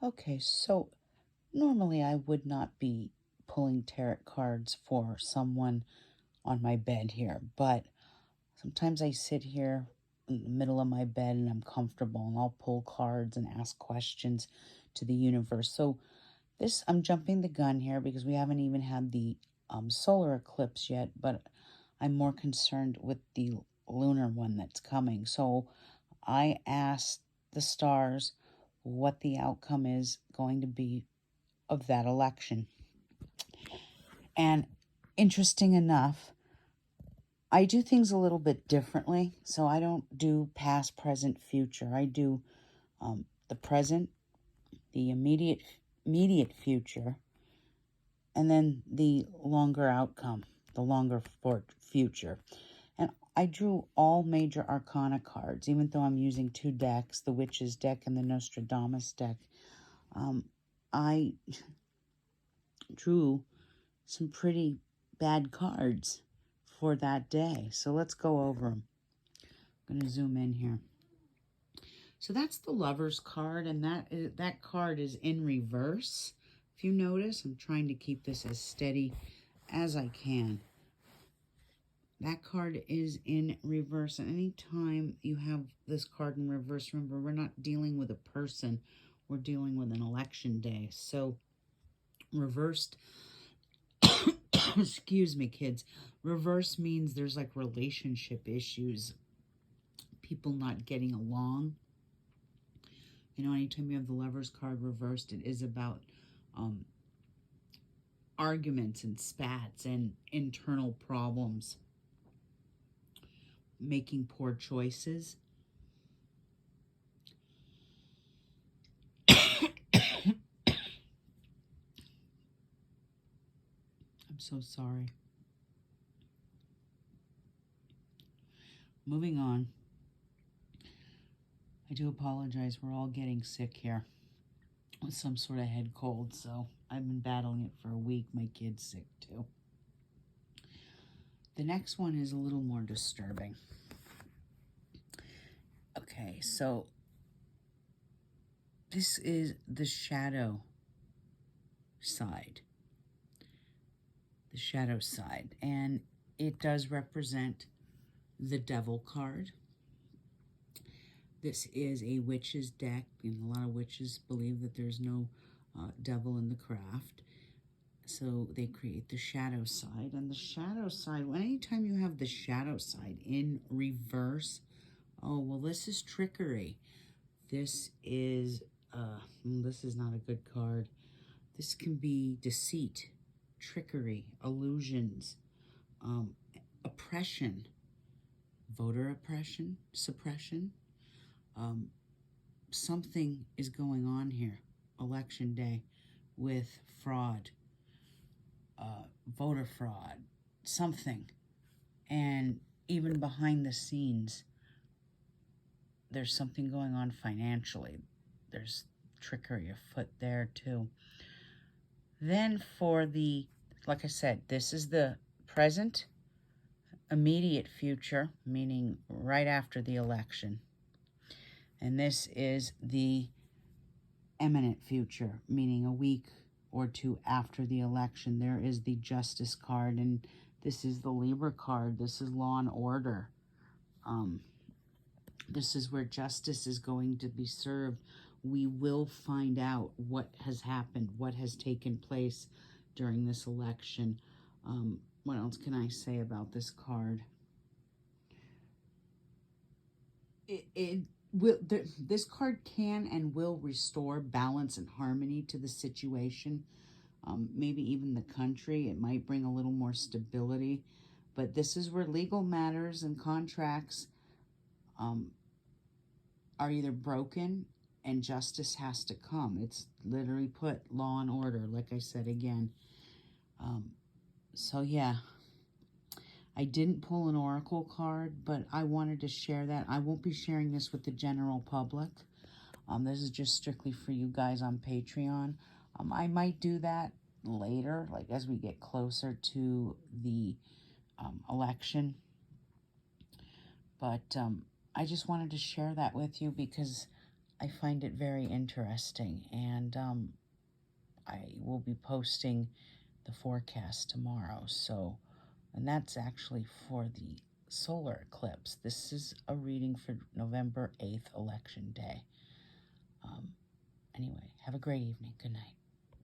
Okay, so normally I would not be pulling tarot cards for someone on my bed here, but sometimes I sit here in the middle of my bed and I'm comfortable and I'll pull cards and ask questions to the universe. So I'm jumping the gun here because we haven't even had the solar eclipse yet, but I'm more concerned with the lunar one that's coming. So I asked the stars what the outcome is going to be of that election. And interesting enough, I do things a little bit differently. So I don't do past, present, future. I do the present, the immediate future, and then the longer outcome, the longer future. And I drew all major arcana cards, even though I'm using two decks, the Witch's deck and the Nostradamus deck. I drew some pretty bad cards for that day. So let's go over them. I'm going to zoom in here. So that's the Lover's card, and that card is in reverse. If you notice, I'm trying to keep this as steady as I can. That card is in reverse. And anytime you have this card in reverse, remember, we're not dealing with a person. We're dealing with an election day. So reversed, excuse me, kids. Reverse means there's like relationship issues, people not getting along. You know, anytime you have the Lover's card reversed, it is about arguments and spats and internal problems, making poor choices. I'm so sorry. Moving on. I do apologize. We're all getting sick here with some sort of head cold, so I've been battling it for a week. My kid's sick too. The next one is a little more disturbing. Okay, so this is the shadow side. The shadow side. And it does represent the Devil card. This is a witch's deck. And a lot of witches believe that there's no devil in the craft. So they create the shadow side. And the shadow side, anytime you have the shadow side in reverse, oh, well, this is trickery. This is not a good card. This can be deceit, trickery, illusions, oppression, voter oppression, suppression. Something is going on here, election day, with fraud, voter fraud, something. And even behind the scenes, there's something going on financially. There's trickery afoot there too. Then for the, like I said, this is the present, immediate future, meaning right after the election. And this is the imminent future, meaning a week or two after the election. There is the Justice card, and this is the Libra card. This is law and order. This is where justice is going to be served. We will find out what has happened, what has taken place during this election. What else can I say about this card? This card can and will restore balance and harmony to the situation. Maybe even the country. It might bring a little more stability. But this is where legal matters and contracts are either broken and justice has to come. It's literally put law and order, like I said again. So yeah, I didn't pull an oracle card, but I wanted to share that. I won't be sharing this with the general public. This is just strictly for you guys on Patreon. I might do that later, like as we get closer to the election. But I just wanted to share that with you because I find it very interesting, and I will be posting the forecast tomorrow. So, and that's actually for the solar eclipse. This is a reading for November 8th, Election Day. Anyway, have a great evening. Good night.